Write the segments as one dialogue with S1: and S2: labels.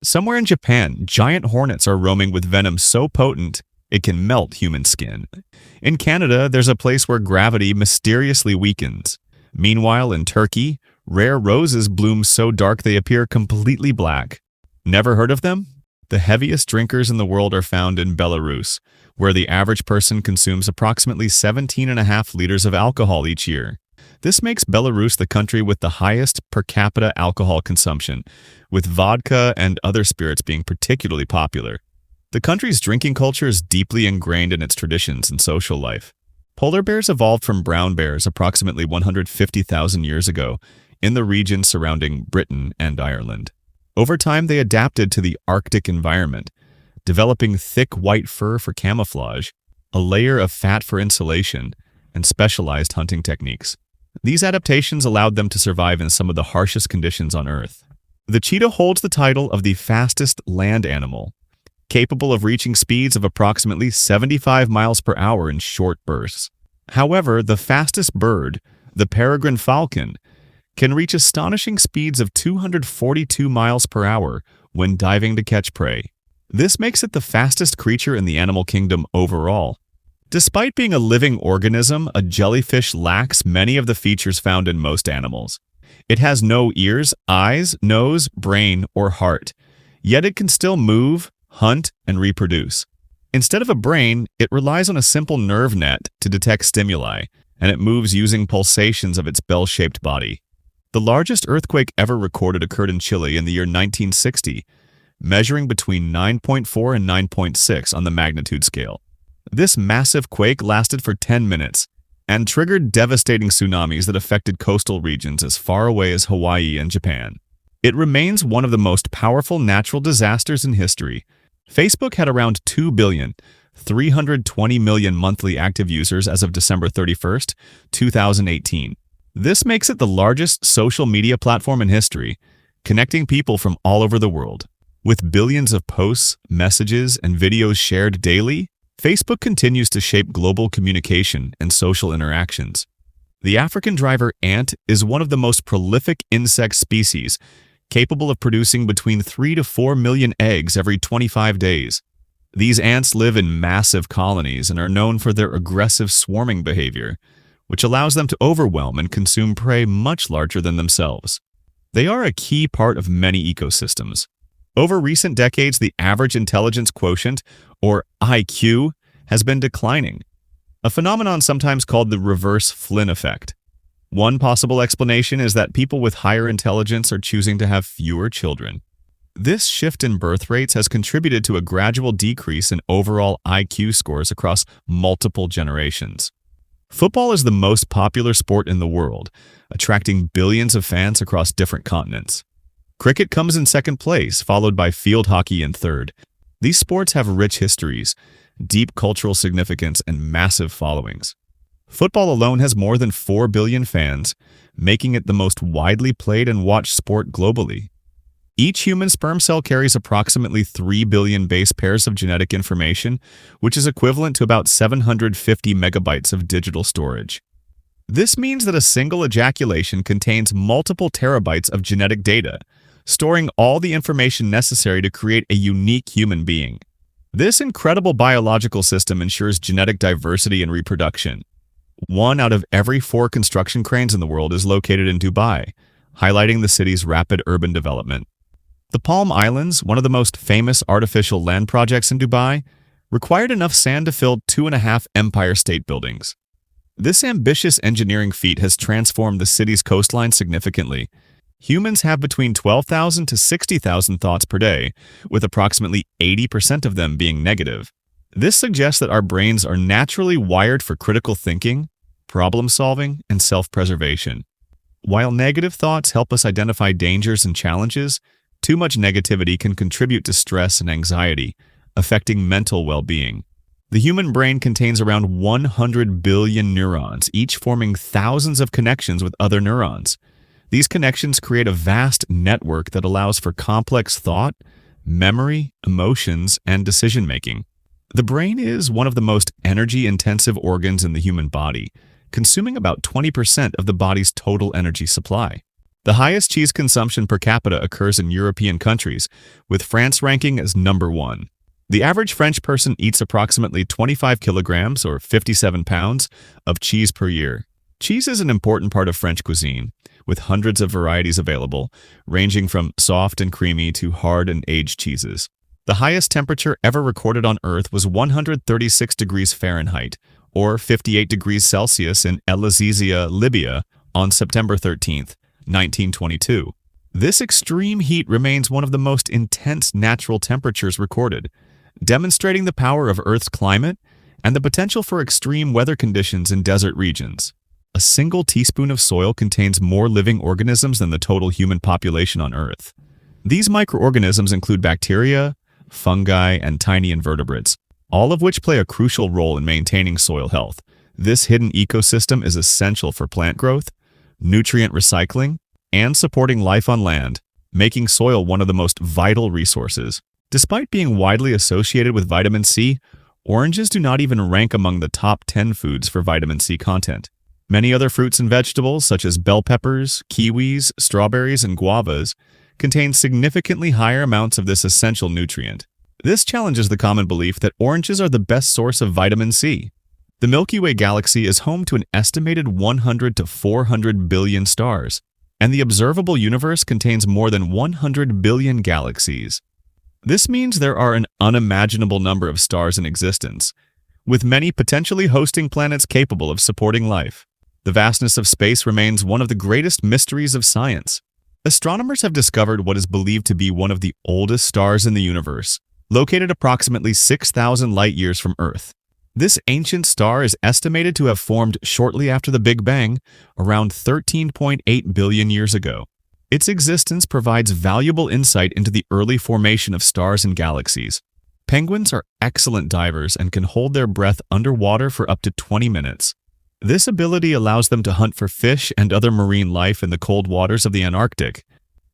S1: Somewhere in Japan, giant hornets are roaming with venom so potent it can melt human skin. In Canada, there's a place where gravity mysteriously weakens. Meanwhile, in Turkey, rare roses bloom so dark they appear completely black. Never heard of them? The heaviest drinkers in the world are found in Belarus, where the average person consumes approximately 17.5 liters of alcohol each year. This makes Belarus the country with the highest per capita alcohol consumption, with vodka and other spirits being particularly popular. The country's drinking culture is deeply ingrained in its traditions and social life. Polar bears evolved from brown bears approximately 150,000 years ago in the region surrounding Britain and Ireland. Over time, they adapted to the Arctic environment, developing thick white fur for camouflage, a layer of fat for insulation, and specialized hunting techniques. These adaptations allowed them to survive in some of the harshest conditions on Earth. The cheetah holds the title of the fastest land animal, capable of reaching speeds of approximately 75 miles per hour in short bursts. However, the fastest bird, the peregrine falcon, can reach astonishing speeds of 242 miles per hour when diving to catch prey. This makes it the fastest creature in the animal kingdom overall. Despite being a living organism, a jellyfish lacks many of the features found in most animals. It has no ears, eyes, nose, brain, or heart, yet it can still move, hunt, and reproduce. Instead of a brain, it relies on a simple nerve net to detect stimuli, and it moves using pulsations of its bell-shaped body. The largest earthquake ever recorded occurred in Chile in the year 1960, measuring between 9.4 and 9.6 on the magnitude scale. This massive quake lasted for 10 minutes and triggered devastating tsunamis that affected coastal regions as far away as Hawaii and Japan. It remains one of the most powerful natural disasters in history. Facebook had around 2,320 million monthly active users as of December 31st, 2018. This makes it the largest social media platform in history, connecting people from all over the world. With billions of posts, messages, and videos shared daily, Facebook continues to shape global communication and social interactions. The African driver ant is one of the most prolific insect species, capable of producing between 3 to 4 million eggs every 25 days. These ants live in massive colonies and are known for their aggressive swarming behavior, which allows them to overwhelm and consume prey much larger than themselves. They are a key part of many ecosystems. Over recent decades, the average intelligence quotient, or IQ, has been declining, a phenomenon sometimes called the reverse Flynn effect. One possible explanation is that people with higher intelligence are choosing to have fewer children. This shift in birth rates has contributed to a gradual decrease in overall IQ scores across multiple generations. Football is the most popular sport in the world, attracting billions of fans across different continents. Cricket comes in second place, followed by field hockey in third. These sports have rich histories, deep cultural significance, and massive followings. Football alone has more than 4 billion fans, making it the most widely played and watched sport globally. Each human sperm cell carries approximately 3 billion base pairs of genetic information, which is equivalent to about 750 megabytes of digital storage. This means that a single ejaculation contains multiple terabytes of genetic data, storing all the information necessary to create a unique human being. This incredible biological system ensures genetic diversity and reproduction. 1 out of every 4 construction cranes in the world is located in Dubai, highlighting the city's rapid urban development. The Palm Islands, one of the most famous artificial land projects in Dubai, required enough sand to fill 2.5 Empire State Buildings. This ambitious engineering feat has transformed the city's coastline significantly. Humans have between 12,000 to 60,000 thoughts per day, with approximately 80% of them being negative. This suggests that our brains are naturally wired for critical thinking, problem-solving, and self-preservation. While negative thoughts help us identify dangers and challenges, too much negativity can contribute to stress and anxiety, affecting mental well-being. The human brain contains around 100 billion neurons, each forming thousands of connections with other neurons. These connections create a vast network that allows for complex thought, memory, emotions, and decision-making. The brain is one of the most energy-intensive organs in the human body, consuming about 20% of the body's total energy supply. The highest cheese consumption per capita occurs in European countries, with France ranking as number 1. The average French person eats approximately 25 kilograms or 57 pounds of cheese per year. Cheese is an important part of French cuisine, with hundreds of varieties available, ranging from soft and creamy to hard and aged cheeses. The highest temperature ever recorded on Earth was 136 degrees Fahrenheit, or 58 degrees Celsius in El Azizia, Libya, on September 13, 1922. This extreme heat remains one of the most intense natural temperatures recorded, demonstrating the power of Earth's climate and the potential for extreme weather conditions in desert regions. A single teaspoon of soil contains more living organisms than the total human population on Earth. These microorganisms include bacteria, fungi, and tiny invertebrates, all of which play a crucial role in maintaining soil health. This hidden ecosystem is essential for plant growth, nutrient recycling, and supporting life on land, making soil one of the most vital resources. Despite being widely associated with vitamin C, oranges do not even rank among the top 10 foods for vitamin C content. Many other fruits and vegetables, such as bell peppers, kiwis, strawberries, and guavas, contain significantly higher amounts of this essential nutrient. This challenges the common belief that oranges are the best source of vitamin C. The Milky Way galaxy is home to an estimated 100 to 400 billion stars, and the observable universe contains more than 100 billion galaxies. This means there are an unimaginable number of stars in existence, with many potentially hosting planets capable of supporting life. The vastness of space remains one of the greatest mysteries of science. Astronomers have discovered what is believed to be one of the oldest stars in the universe, located approximately 6,000 light-years from Earth. This ancient star is estimated to have formed shortly after the Big Bang, around 13.8 billion years ago. Its existence provides valuable insight into the early formation of stars and galaxies. Penguins are excellent divers and can hold their breath underwater for up to 20 minutes. This ability allows them to hunt for fish and other marine life in the cold waters of the Antarctic.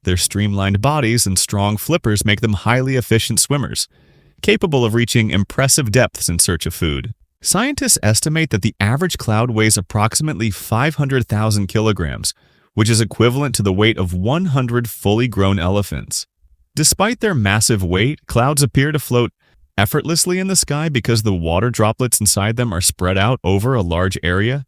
S1: Their streamlined bodies and strong flippers make them highly efficient swimmers, capable of reaching impressive depths in search of food. Scientists estimate that the average cloud weighs approximately 500,000 kilograms, which is equivalent to the weight of 100 fully grown elephants. Despite their massive weight, clouds appear to float effortlessly in the sky because the water droplets inside them are spread out over a large area,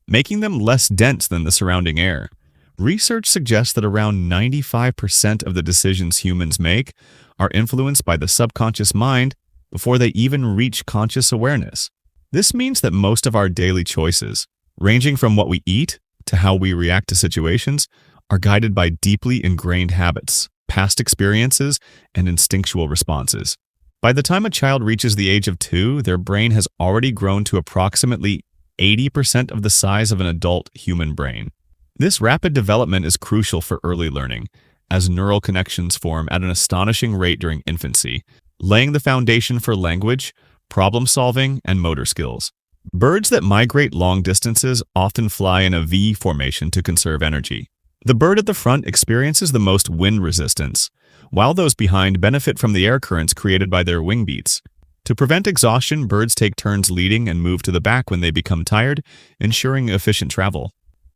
S1: making them less dense than the surrounding air. Research suggests that around 95% of the decisions humans make are influenced by the subconscious mind before they even reach conscious awareness. This means that most of our daily choices, ranging from what we eat to how we react to situations, are guided by deeply ingrained habits, past experiences, and instinctual responses. By the time a child reaches the age of 2, their brain has already grown to approximately 80% of the size of an adult human brain. This rapid development is crucial for early learning, as neural connections form at an astonishing rate during infancy, laying the foundation for language, problem-solving, and motor skills. Birds that migrate long distances often fly in a V formation to conserve energy. The bird at the front experiences the most wind resistance, while those behind benefit from the air currents created by their wing beats. To prevent exhaustion, birds take turns leading and move to the back when they become tired, ensuring efficient travel.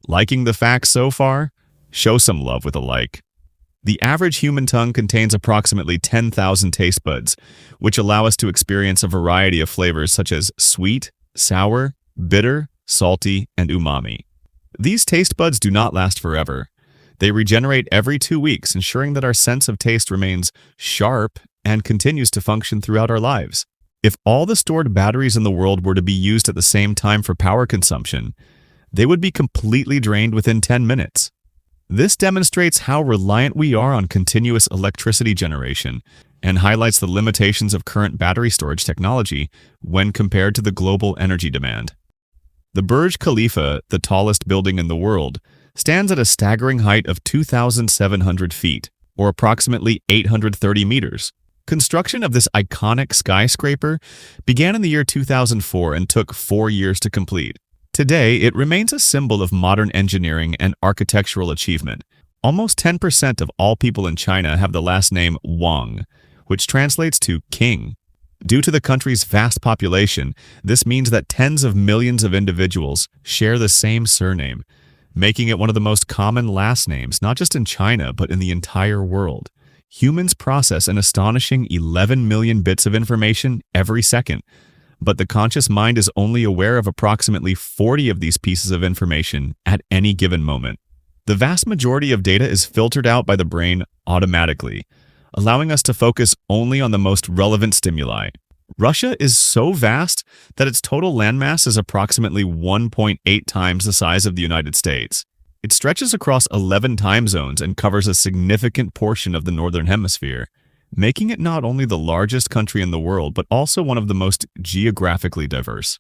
S1: Liking the facts so far? Show some love with a like. The average human tongue contains approximately 10,000 taste buds, which allow us to experience a variety of flavors such as sweet, sour, bitter, salty, and umami. These taste buds do not last forever. They regenerate every 2 weeks, ensuring that our sense of taste remains sharp and continues to function throughout our lives. If all the stored batteries in the world were to be used at the same time for power consumption, they would be completely drained within 10 minutes. This demonstrates how reliant we are on continuous electricity generation and highlights the limitations of current battery storage technology when compared to the global energy demand. The Burj Khalifa, the tallest building in the world, stands at a staggering height of 2,700 feet, or approximately 830 meters. Construction of this iconic skyscraper began in the year 2004 and took 4 years to complete. Today, it remains a symbol of modern engineering and architectural achievement. Almost 10% of all people in China have the last name Wang, which translates to king. Due to the country's vast population, this means that tens of millions of individuals share the same surname. making it one of the most common last names, not just in China, but in the entire world. Humans process an astonishing 11 million bits of information every second, but the conscious mind is only aware of approximately 40 of these pieces of information at any given moment. The vast majority of data is filtered out by the brain automatically, allowing us to focus only on the most relevant stimuli. Russia is so vast that its total landmass is approximately 1.8 times the size of the United States. It stretches across 11 time zones and covers a significant portion of the Northern Hemisphere, making it not only the largest country in the world, but also one of the most geographically diverse.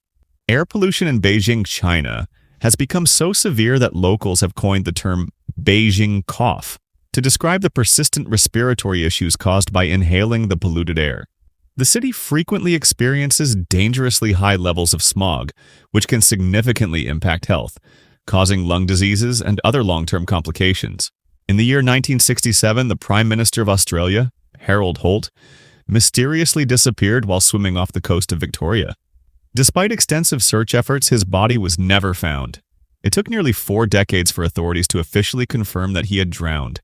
S1: Air pollution in Beijing, China, has become so severe that locals have coined the term Beijing cough to describe the persistent respiratory issues caused by inhaling the polluted air. The city frequently experiences dangerously high levels of smog, which can significantly impact health, causing lung diseases and other long-term complications. In the year 1967, the Prime Minister of Australia, Harold Holt, mysteriously disappeared while swimming off the coast of Victoria. Despite extensive search efforts, his body was never found. It took nearly 4 decades for authorities to officially confirm that he had drowned,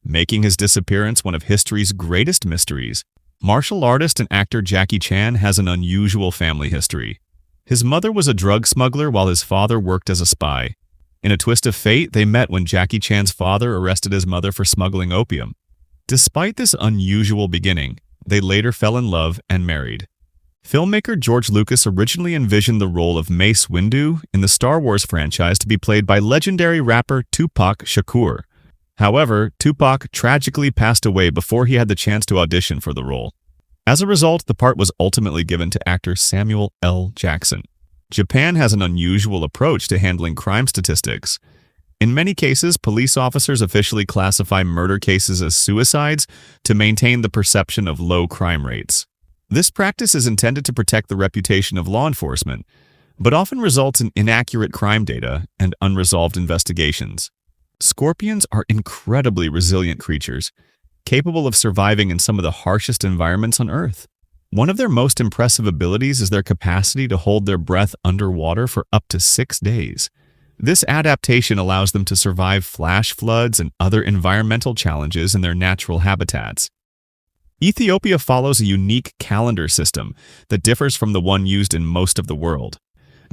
S1: making his disappearance one of history's greatest mysteries. Martial artist and actor Jackie Chan has an unusual family history. His mother was a drug smuggler while his father worked as a spy. In a twist of fate, they met when Jackie Chan's father arrested his mother for smuggling opium. Despite this unusual beginning, they later fell in love and married. Filmmaker George Lucas originally envisioned the role of Mace Windu in the Star Wars franchise to be played by legendary rapper Tupac Shakur. However, Tupac tragically passed away before he had the chance to audition for the role. As a result, the part was ultimately given to actor Samuel L. Jackson. Japan has an unusual approach to handling crime statistics. In many cases, police officers officially classify murder cases as suicides to maintain the perception of low crime rates. This practice is intended to protect the reputation of law enforcement, but often results in inaccurate crime data and unresolved investigations. Scorpions are incredibly resilient creatures, capable of surviving in some of the harshest environments on Earth. One of their most impressive abilities is their capacity to hold their breath underwater for up to 6 days. This adaptation allows them to survive flash floods and other environmental challenges in their natural habitats. Ethiopia follows a unique calendar system that differs from the one used in most of the world.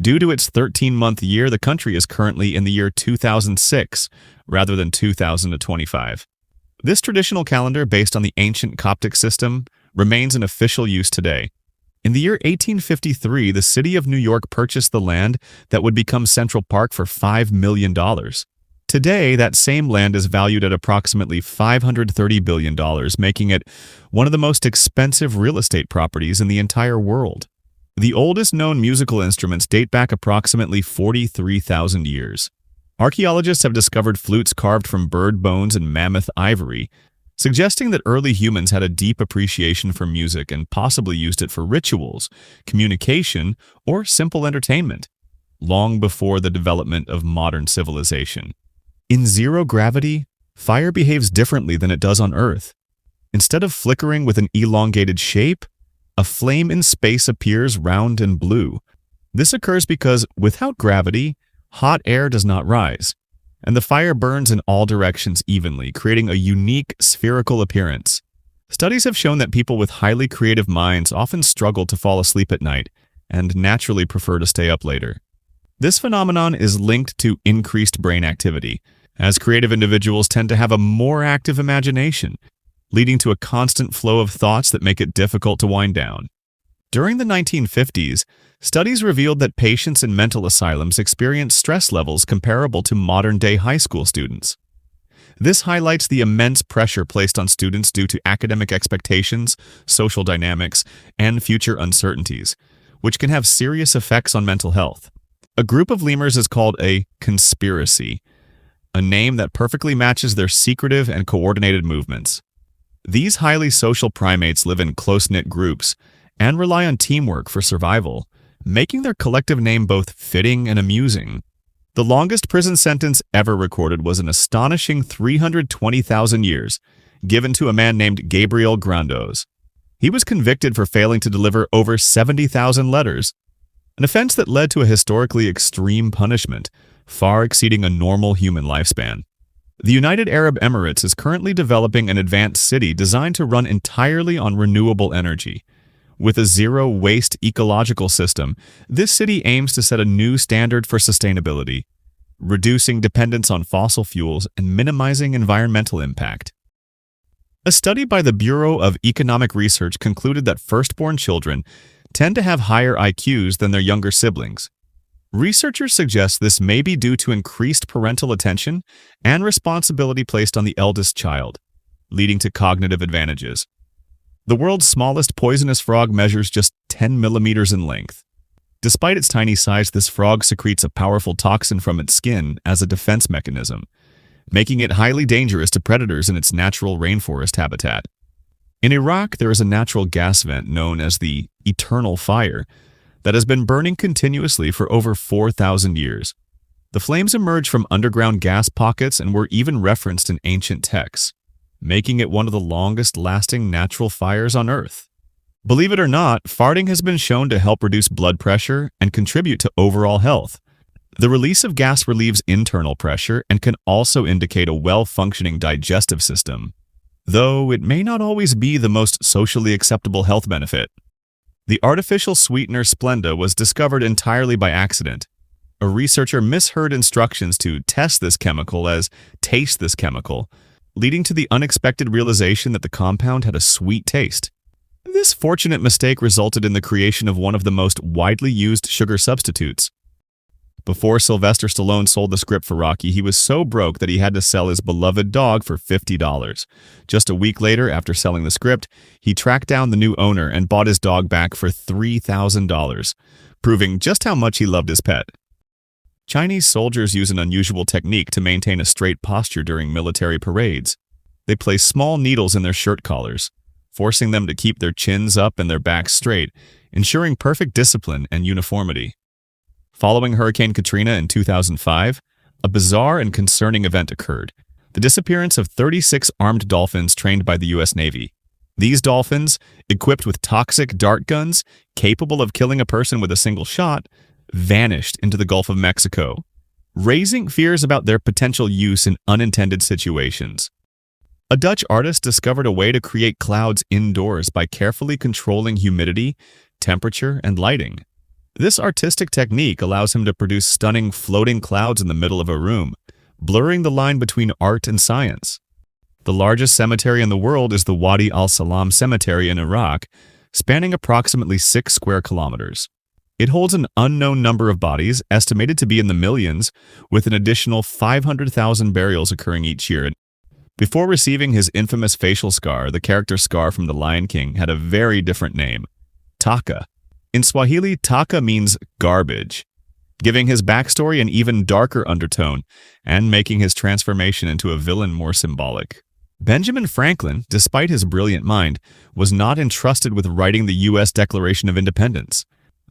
S1: Due to its 13-month year, the country is currently in the year 2006 rather than 2025. This traditional calendar, based on the ancient Coptic system, remains in official use today. In the year 1853, the city of New York purchased the land that would become Central Park for $5 million. Today, that same land is valued at approximately $530 billion, making it one of the most expensive real estate properties in the entire world. The oldest known musical instruments date back approximately 43,000 years. Archaeologists have discovered flutes carved from bird bones and mammoth ivory, suggesting that early humans had a deep appreciation for music and possibly used it for rituals, communication, or simple entertainment, long before the development of modern civilization. In zero gravity, fire behaves differently than it does on Earth. Instead of flickering with an elongated shape, a flame in space appears round and blue. This occurs because, without gravity, hot air does not rise, and the fire burns in all directions evenly, creating a unique spherical appearance. Studies have shown that people with highly creative minds often struggle to fall asleep at night and naturally prefer to stay up later. This phenomenon is linked to increased brain activity, as creative individuals tend to have a more active imagination, leading to a constant flow of thoughts that make it difficult to wind down. During the 1950s, studies revealed that patients in mental asylums experience stress levels comparable to modern-day high school students. This highlights the immense pressure placed on students due to academic expectations, social dynamics, and future uncertainties, which can have serious effects on mental health. A group of lemurs is called a conspiracy, a name that perfectly matches their secretive and coordinated movements. These highly social primates live in close-knit groups and rely on teamwork for survival, making their collective name both fitting and amusing. The longest prison sentence ever recorded was an astonishing 320,000 years, given to a man named Gabriel Grandos. He was convicted for failing to deliver over 70,000 letters, an offense that led to a historically extreme punishment, far exceeding a normal human lifespan. The United Arab Emirates is currently developing an advanced city designed to run entirely on renewable energy. With a zero-waste ecological system, this city aims to set a new standard for sustainability, reducing dependence on fossil fuels and minimizing environmental impact. A study by the Bureau of Economic Research concluded that firstborn children tend to have higher IQs than their younger siblings. Researchers suggest this may be due to increased parental attention and responsibility placed on the eldest child, leading to cognitive advantages. The world's smallest poisonous frog measures just 10 millimeters in length. Despite its tiny size, this frog secretes a powerful toxin from its skin as a defense mechanism, making it highly dangerous to predators in its natural rainforest habitat. In Iraq, there is a natural gas vent known as the Eternal Fire that has been burning continuously for over 4,000 years. The flames emerge from underground gas pockets and were even referenced in ancient texts, making it one of the longest-lasting natural fires on Earth. Believe it or not, farting has been shown to help reduce blood pressure and contribute to overall health. The release of gas relieves internal pressure and can also indicate a well-functioning digestive system, though it may not always be the most socially acceptable health benefit. The artificial sweetener Splenda was discovered entirely by accident. A researcher misheard instructions to test this chemical as taste this chemical, leading to the unexpected realization that the compound had a sweet taste. This fortunate mistake resulted in the creation of one of the most widely used sugar substitutes. Before Sylvester Stallone sold the script for Rocky, he was so broke that he had to sell his beloved dog for $50. Just a week later, after selling the script, he tracked down the new owner and bought his dog back for $3,000, proving just how much he loved his pet. Chinese soldiers use an unusual technique to maintain a straight posture during military parades. They place small needles in their shirt collars, forcing them to keep their chins up and their backs straight, ensuring perfect discipline and uniformity. Following Hurricane Katrina in 2005, a bizarre and concerning event occurred: the disappearance of 36 armed dolphins trained by the U.S. Navy. These dolphins, equipped with toxic dart guns capable of killing a person with a single shot, vanished into the Gulf of Mexico, raising fears about their potential use in unintended situations. A Dutch artist discovered a way to create clouds indoors by carefully controlling humidity, temperature, and lighting. This artistic technique allows him to produce stunning floating clouds in the middle of a room, blurring the line between art and science. The largest cemetery in the world is the Wadi al-Salam Cemetery in Iraq, spanning approximately 6 square kilometers. It holds an unknown number of bodies, estimated to be in the millions, with an additional 500,000 burials occurring each year. Before receiving his infamous facial scar, the character Scar from The Lion King had a very different name: Taka. In Swahili, Taka means garbage, giving his backstory an even darker undertone and making his transformation into a villain more symbolic. Benjamin Franklin, despite his brilliant mind, was not entrusted with writing the U.S. Declaration of Independence.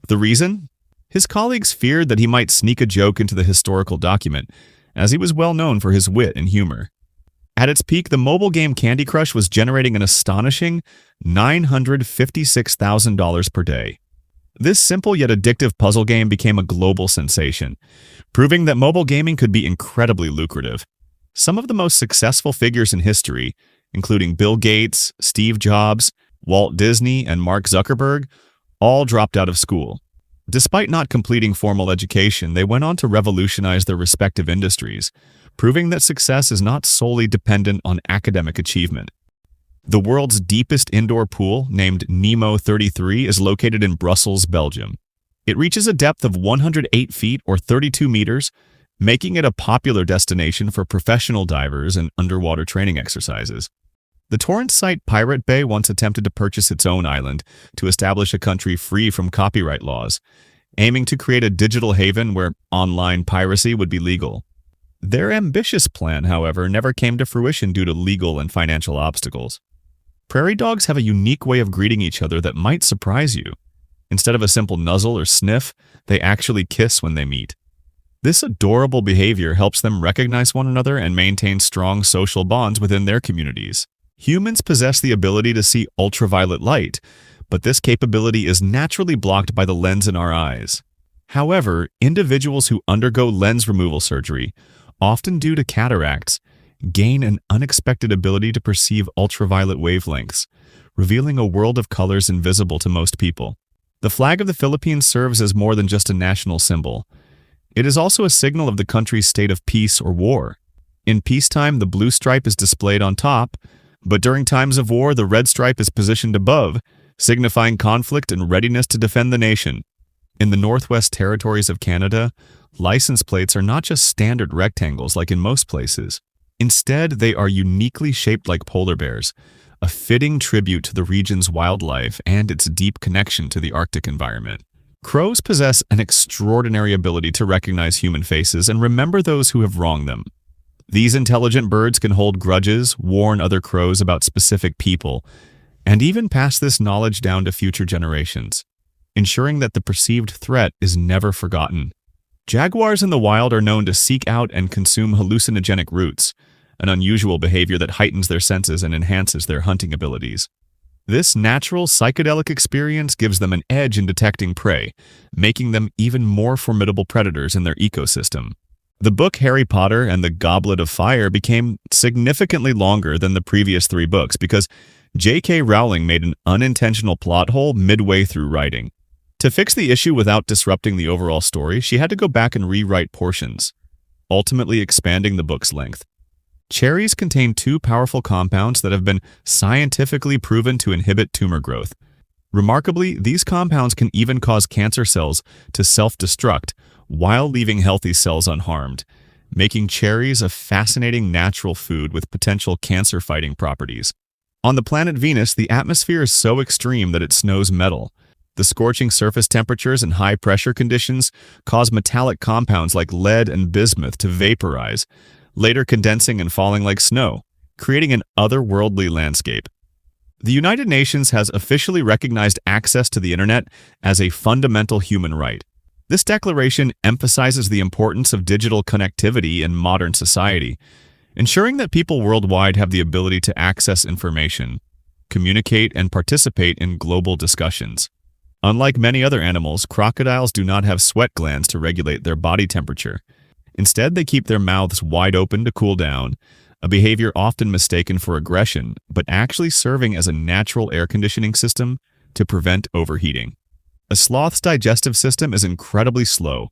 S1: The reason? His colleagues feared that he might sneak a joke into the historical document, as he was well known for his wit and humor. At its peak, the mobile game Candy Crush was generating an astonishing $956,000 per day. This simple yet addictive puzzle game became a global sensation, proving that mobile gaming could be incredibly lucrative. Some of the most successful figures in history, including Bill Gates, Steve Jobs, Walt Disney, and Mark Zuckerberg, all dropped out of school. Despite not completing formal education, they went on to revolutionize their respective industries, proving that success is not solely dependent on academic achievement. The world's deepest indoor pool, named Nemo 33, is located in Brussels, Belgium. It reaches a depth of 108 feet or 32 meters, making it a popular destination for professional divers and underwater training exercises. The torrent site Pirate Bay once attempted to purchase its own island to establish a country free from copyright laws, aiming to create a digital haven where online piracy would be legal. Their ambitious plan, however, never came to fruition due to legal and financial obstacles. Prairie dogs have a unique way of greeting each other that might surprise you. Instead of a simple nuzzle or sniff, they actually kiss when they meet. This adorable behavior helps them recognize one another and maintain strong social bonds within their communities. Humans possess the ability to see ultraviolet light, but this capability is naturally blocked by the lens in our eyes. However, individuals who undergo lens removal surgery, often due to cataracts, gain an unexpected ability to perceive ultraviolet wavelengths, revealing a world of colors invisible to most people. The flag of the Philippines serves as more than just a national symbol. It is also a signal of the country's state of peace or war. In peacetime, the blue stripe is displayed on top, but during times of war, the red stripe is positioned above, signifying conflict and readiness to defend the nation. In the Northwest Territories of Canada, license plates are not just standard rectangles like in most places. Instead, they are uniquely shaped like polar bears, a fitting tribute to the region's wildlife and its deep connection to the Arctic environment. Crows possess an extraordinary ability to recognize human faces and remember those who have wronged them. These intelligent birds can hold grudges, warn other crows about specific people, and even pass this knowledge down to future generations, ensuring that the perceived threat is never forgotten. Jaguars in the wild are known to seek out and consume hallucinogenic roots, an unusual behavior that heightens their senses and enhances their hunting abilities. This natural psychedelic experience gives them an edge in detecting prey, making them even more formidable predators in their ecosystem. The book Harry Potter and the Goblet of Fire became significantly longer than the previous 3 books because J.K. Rowling made an unintentional plot hole midway through writing. To fix the issue without disrupting the overall story, she had to go back and rewrite portions, ultimately expanding the book's length. Cherries contain 2 powerful compounds that have been scientifically proven to inhibit tumor growth. Remarkably, these compounds can even cause cancer cells to self-destruct while leaving healthy cells unharmed, making cherries a fascinating natural food with potential cancer-fighting properties. On the planet Venus, the atmosphere is so extreme that it snows metal. The scorching surface temperatures and high-pressure conditions cause metallic compounds like lead and bismuth to vaporize, later condensing and falling like snow, creating an otherworldly landscape. The United Nations has officially recognized access to the internet as a fundamental human right. This declaration emphasizes the importance of digital connectivity in modern society, ensuring that people worldwide have the ability to access information, communicate, and participate in global discussions. Unlike many other animals, crocodiles do not have sweat glands to regulate their body temperature. Instead, they keep their mouths wide open to cool down, a behavior often mistaken for aggression, but actually serving as a natural air conditioning system to prevent overheating. A sloth's digestive system is incredibly slow,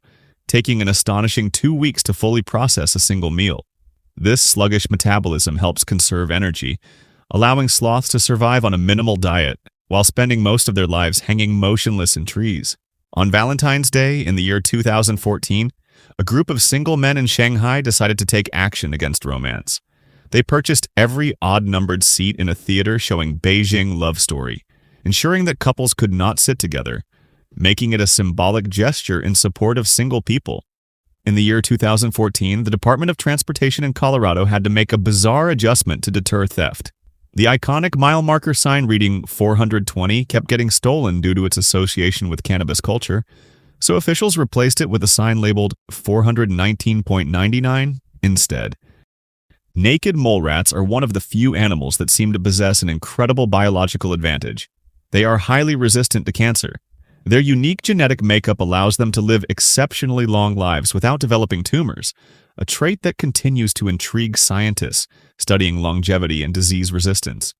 S1: taking an astonishing 2 weeks to fully process a single meal. This sluggish metabolism helps conserve energy, allowing sloths to survive on a minimal diet while spending most of their lives hanging motionless in trees. On Valentine's Day in the year 2014, a group of single men in Shanghai decided to take action against romance. They purchased every odd-numbered seat in a theater showing Beijing love story, ensuring that couples could not sit together, making it a symbolic gesture in support of single people. In the year 2014, the Department of Transportation in Colorado had to make a bizarre adjustment to deter theft. The iconic mile marker sign reading 420 kept getting stolen due to its association with cannabis culture, so officials replaced it with a sign labeled 419.99 instead. Naked mole rats are one of the few animals that seem to possess an incredible biological advantage. They are highly resistant to cancer. Their unique genetic makeup allows them to live exceptionally long lives without developing tumors, a trait that continues to intrigue scientists studying longevity and disease resistance.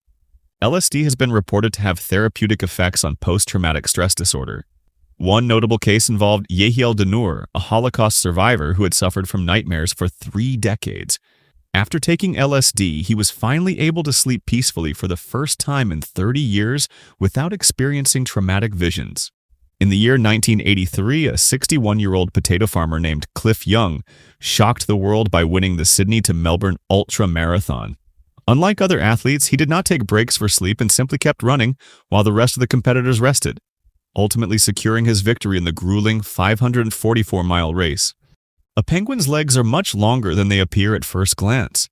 S1: LSD has been reported to have therapeutic effects on post-traumatic stress disorder. One notable case involved Yehiel Denur, a Holocaust survivor who had suffered from nightmares for 3 decades. After taking LSD, he was finally able to sleep peacefully for the first time in 30 years without experiencing traumatic visions. In the year 1983, a 61-year-old potato farmer named Cliff Young shocked the world by winning the Sydney to Melbourne Ultra Marathon. Unlike other athletes, he did not take breaks for sleep and simply kept running while the rest of the competitors rested, ultimately securing his victory in the grueling 544-mile race. A penguin's legs are much longer than they appear at first glance.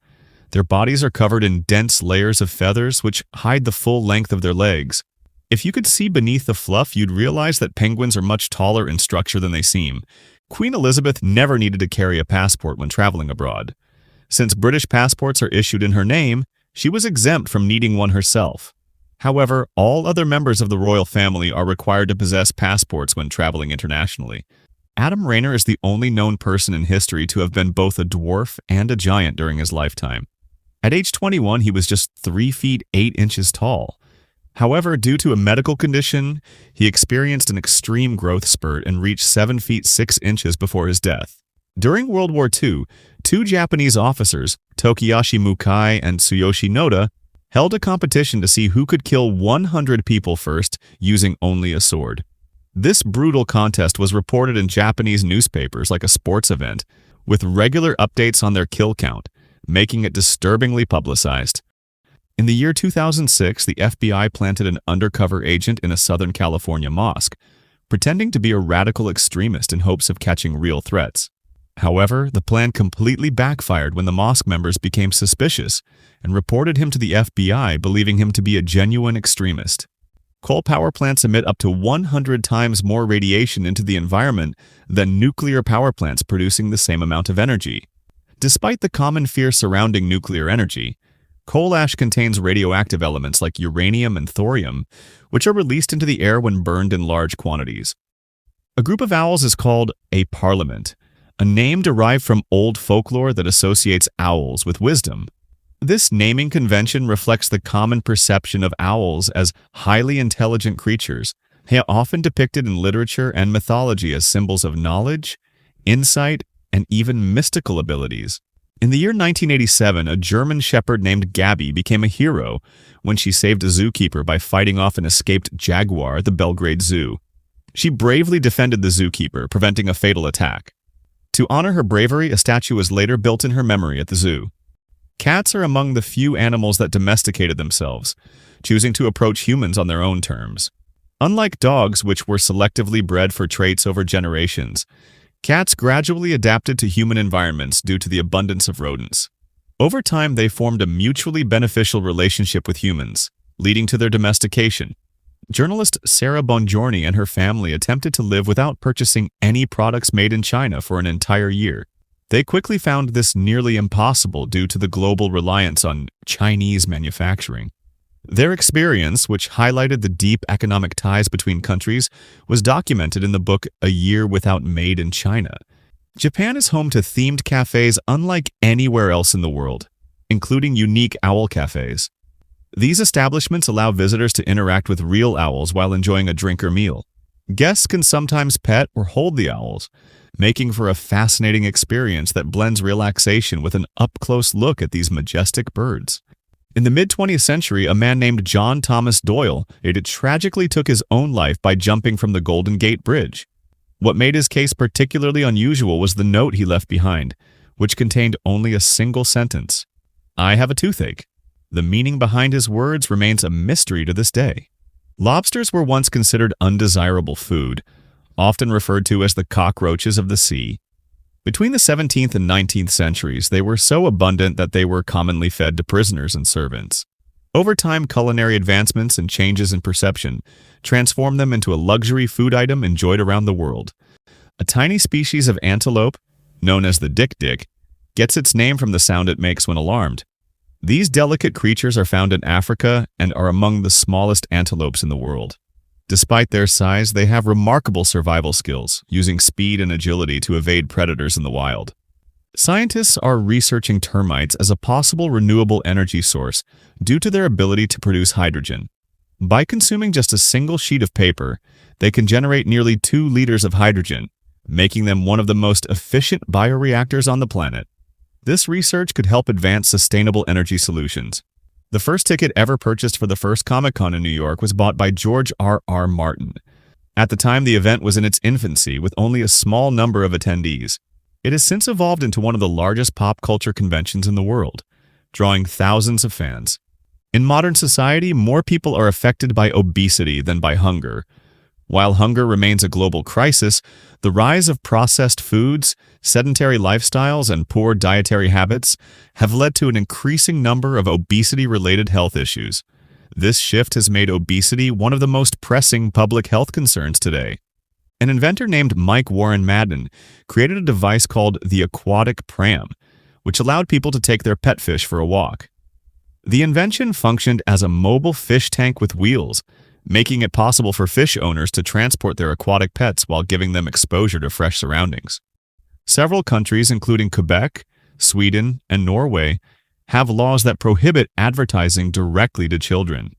S1: Their bodies are covered in dense layers of feathers which hide the full length of their legs. If you could see beneath the fluff, you'd realize that penguins are much taller in structure than they seem. Queen Elizabeth never needed to carry a passport when traveling abroad. Since British passports are issued in her name, she was exempt from needing one herself. However, all other members of the royal family are required to possess passports when traveling internationally. Adam Rayner is the only known person in history to have been both a dwarf and a giant during his lifetime. At age 21, he was just 3 feet 8 inches tall. However, due to a medical condition, he experienced an extreme growth spurt and reached 7 feet 6 inches before his death. During World War II, 2 Japanese officers, Tokiyashi Mukai and Tsuyoshi Noda, held a competition to see who could kill 100 people first using only a sword. This brutal contest was reported in Japanese newspapers like a sports event, with regular updates on their kill count, making it disturbingly publicized. In the year 2006, the FBI planted an undercover agent in a Southern California mosque, pretending to be a radical extremist in hopes of catching real threats. However, the plan completely backfired when the mosque members became suspicious and reported him to the FBI, believing him to be a genuine extremist. Coal power plants emit up to 100 times more radiation into the environment than nuclear power plants producing the same amount of energy. Despite the common fear surrounding nuclear energy, coal ash contains radioactive elements like uranium and thorium, which are released into the air when burned in large quantities. A group of owls is called a parliament, a name derived from old folklore that associates owls with wisdom. This naming convention reflects the common perception of owls as highly intelligent creatures, often depicted in literature and mythology as symbols of knowledge, insight, and even mystical abilities. In the year 1987, a German shepherd named Gabby became a hero when she saved a zookeeper by fighting off an escaped jaguar at the Belgrade Zoo. She bravely defended the zookeeper, preventing a fatal attack. To honor her bravery, a statue was later built in her memory at the zoo. Cats are among the few animals that domesticated themselves, choosing to approach humans on their own terms. Unlike dogs, which were selectively bred for traits over generations, cats gradually adapted to human environments due to the abundance of rodents. Over time, they formed a mutually beneficial relationship with humans, leading to their domestication. Journalist Sarah Bongiorni and her family attempted to live without purchasing any products made in China for an entire year. They quickly found this nearly impossible due to the global reliance on Chinese manufacturing. Their experience, which highlighted the deep economic ties between countries, was documented in the book A Year Without Made in China. Japan is home to themed cafes unlike anywhere else in the world, including unique owl cafes. These establishments allow visitors to interact with real owls while enjoying a drink or meal. Guests can sometimes pet or hold the owls, making for a fascinating experience that blends relaxation with an up-close look at these majestic birds. In the mid-20th century, a man named John Thomas Doyle tragically took his own life by jumping from the Golden Gate Bridge. What made his case particularly unusual was the note he left behind, which contained only a single sentence: "I have a toothache." The meaning behind his words remains a mystery to this day. Lobsters were once considered undesirable food, often referred to as the cockroaches of the sea. Between the 17th and 19th centuries, they were so abundant that they were commonly fed to prisoners and servants. Over time, culinary advancements and changes in perception transformed them into a luxury food item enjoyed around the world. A tiny species of antelope, known as the dik-dik, gets its name from the sound it makes when alarmed. These delicate creatures are found in Africa and are among the smallest antelopes in the world. Despite their size, they have remarkable survival skills, using speed and agility to evade predators in the wild. Scientists are researching termites as a possible renewable energy source due to their ability to produce hydrogen. By consuming just a single sheet of paper, they can generate nearly 2 liters of hydrogen, making them one of the most efficient bioreactors on the planet. This research could help advance sustainable energy solutions. The first ticket ever purchased for the first Comic-Con in New York was bought by George R.R. Martin. At the time, the event was in its infancy, with only a small number of attendees. It has since evolved into one of the largest pop culture conventions in the world, drawing thousands of fans. In modern society, more people are affected by obesity than by hunger. While hunger remains a global crisis, the rise of processed foods, sedentary lifestyles, and poor dietary habits have led to an increasing number of obesity-related health issues. This shift has made obesity one of the most pressing public health concerns today. An inventor named Mike Warren Madden created a device called the aquatic pram, which allowed people to take their pet fish for a walk. The invention functioned as a mobile fish tank with wheels, making it possible for fish owners to transport their aquatic pets while giving them exposure to fresh surroundings. Several countries, including Quebec, Sweden, and Norway, have laws that prohibit advertising directly to children.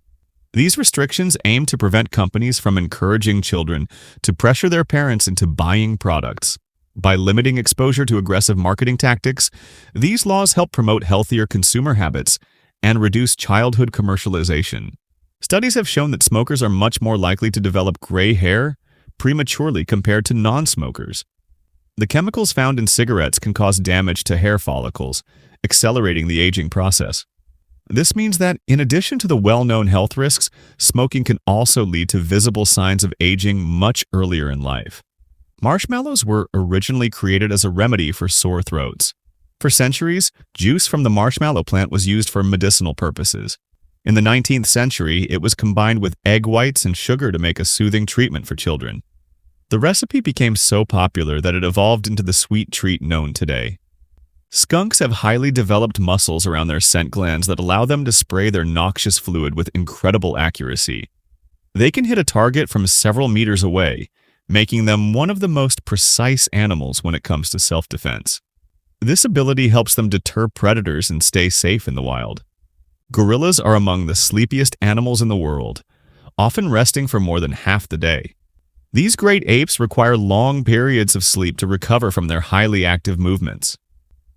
S1: These restrictions aim to prevent companies from encouraging children to pressure their parents into buying products. By limiting exposure to aggressive marketing tactics, these laws help promote healthier consumer habits and reduce childhood commercialization. Studies have shown that smokers are much more likely to develop gray hair prematurely compared to non-smokers. The chemicals found in cigarettes can cause damage to hair follicles, accelerating the aging process. This means that, in addition to the well-known health risks, smoking can also lead to visible signs of aging much earlier in life. Marshmallows were originally created as a remedy for sore throats. For centuries, juice from the marshmallow plant was used for medicinal purposes. In the 19th century, it was combined with egg whites and sugar to make a soothing treatment for children. The recipe became so popular that it evolved into the sweet treat known today. Skunks have highly developed muscles around their scent glands that allow them to spray their noxious fluid with incredible accuracy. They can hit a target from several meters away, making them one of the most precise animals when it comes to self-defense. This ability helps them deter predators and stay safe in the wild. Gorillas are among the sleepiest animals in the world, often resting for more than half the day. These great apes require long periods of sleep to recover from their highly active movements.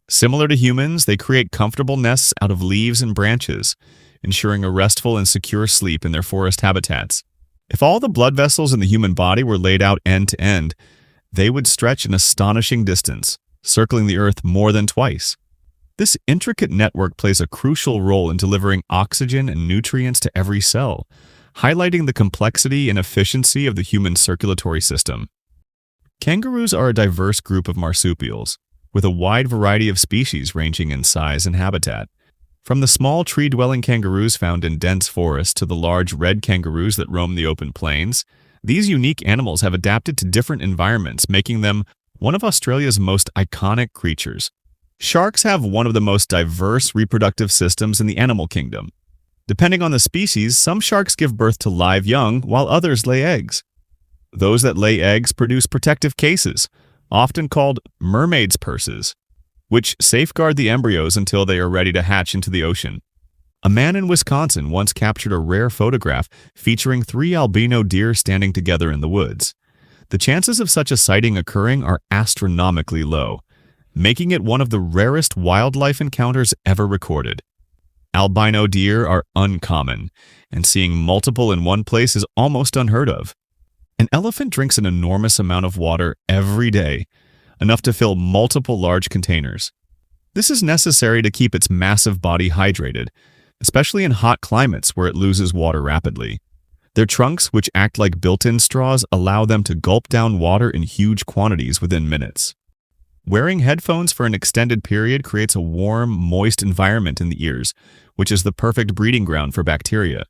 S1: Similar to humans, they create comfortable nests out of leaves and branches, ensuring a restful and secure sleep in their forest habitats. If all the blood vessels in the human body were laid out end to end, they would stretch an astonishing distance, circling the Earth more than twice. This intricate network plays a crucial role in delivering oxygen and nutrients to every cell, highlighting the complexity and efficiency of the human circulatory system. Kangaroos are a diverse group of marsupials, with a wide variety of species ranging in size and habitat. From the small tree-dwelling kangaroos found in dense forests to the large red kangaroos that roam the open plains, these unique animals have adapted to different environments, making them one of Australia's most iconic creatures. Sharks have one of the most diverse reproductive systems in the animal kingdom. Depending on the species, some sharks give birth to live young, while others lay eggs. Those that lay eggs produce protective cases, often called mermaid's purses, which safeguard the embryos until they are ready to hatch into the ocean. A man in Wisconsin once captured a rare photograph featuring 3 albino deer standing together in the woods. The chances of such a sighting occurring are astronomically low, making it one of the rarest wildlife encounters ever recorded. Albino deer are uncommon, and seeing multiple in one place is almost unheard of. An elephant drinks an enormous amount of water every day, enough to fill multiple large containers. This is necessary to keep its massive body hydrated, especially in hot climates where it loses water rapidly. Their trunks, which act like built-in straws, allow them to gulp down water in huge quantities within minutes. Wearing headphones for an extended period creates a warm, moist environment in the ears, which is the perfect breeding ground for bacteria.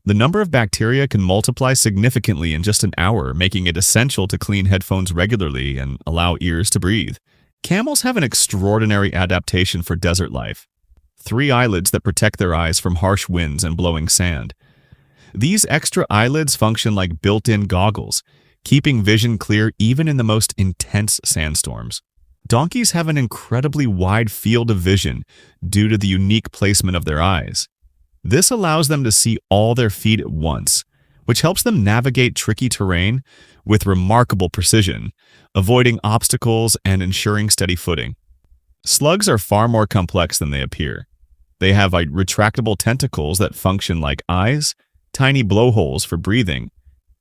S1: The number of bacteria can multiply significantly in just an hour, making it essential to clean headphones regularly and allow ears to breathe. Camels have an extraordinary adaptation for desert life: 3 eyelids that protect their eyes from harsh winds and blowing sand. These extra eyelids function like built-in goggles, keeping vision clear even in the most intense sandstorms. Donkeys have an incredibly wide field of vision due to the unique placement of their eyes. This allows them to see all their feet at once, which helps them navigate tricky terrain with remarkable precision, avoiding obstacles and ensuring steady footing. Slugs are far more complex than they appear. They have retractable tentacles that function like eyes, tiny blowholes for breathing,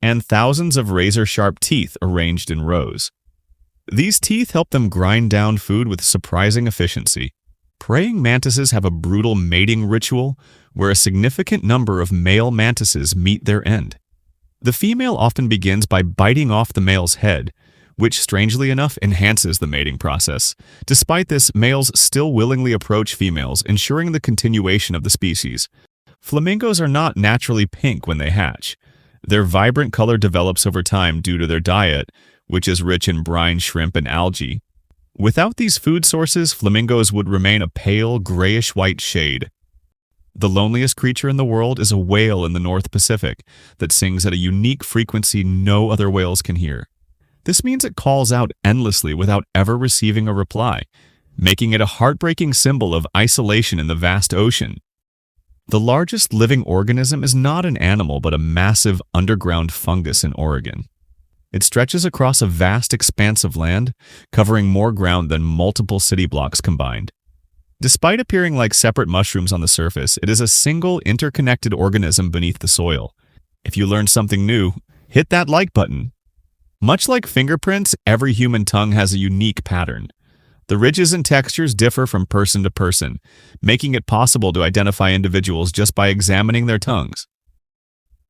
S1: and thousands of razor-sharp teeth arranged in rows. These teeth help them grind down food with surprising efficiency. Praying mantises have a brutal mating ritual where a significant number of male mantises meet their end. The female often begins by biting off the male's head, which strangely enough enhances the mating process. Despite this, males still willingly approach females, ensuring the continuation of the species. Flamingos are not naturally pink when they hatch. Their vibrant color develops over time due to their diet, which is rich in brine shrimp and algae. Without these food sources, flamingos would remain a pale, grayish-white shade. The loneliest creature in the world is a whale in the North Pacific that sings at a unique frequency no other whales can hear. This means it calls out endlessly without ever receiving a reply, making it a heartbreaking symbol of isolation in the vast ocean. The largest living organism is not an animal but a massive underground fungus in Oregon. It stretches across a vast expanse of land, covering more ground than multiple city blocks combined. Despite appearing like separate mushrooms on the surface, it is a single interconnected organism beneath the soil. If you learned something new, hit that like button. Much like fingerprints, every human tongue has a unique pattern. The ridges and textures differ from person to person, making it possible to identify individuals just by examining their tongues.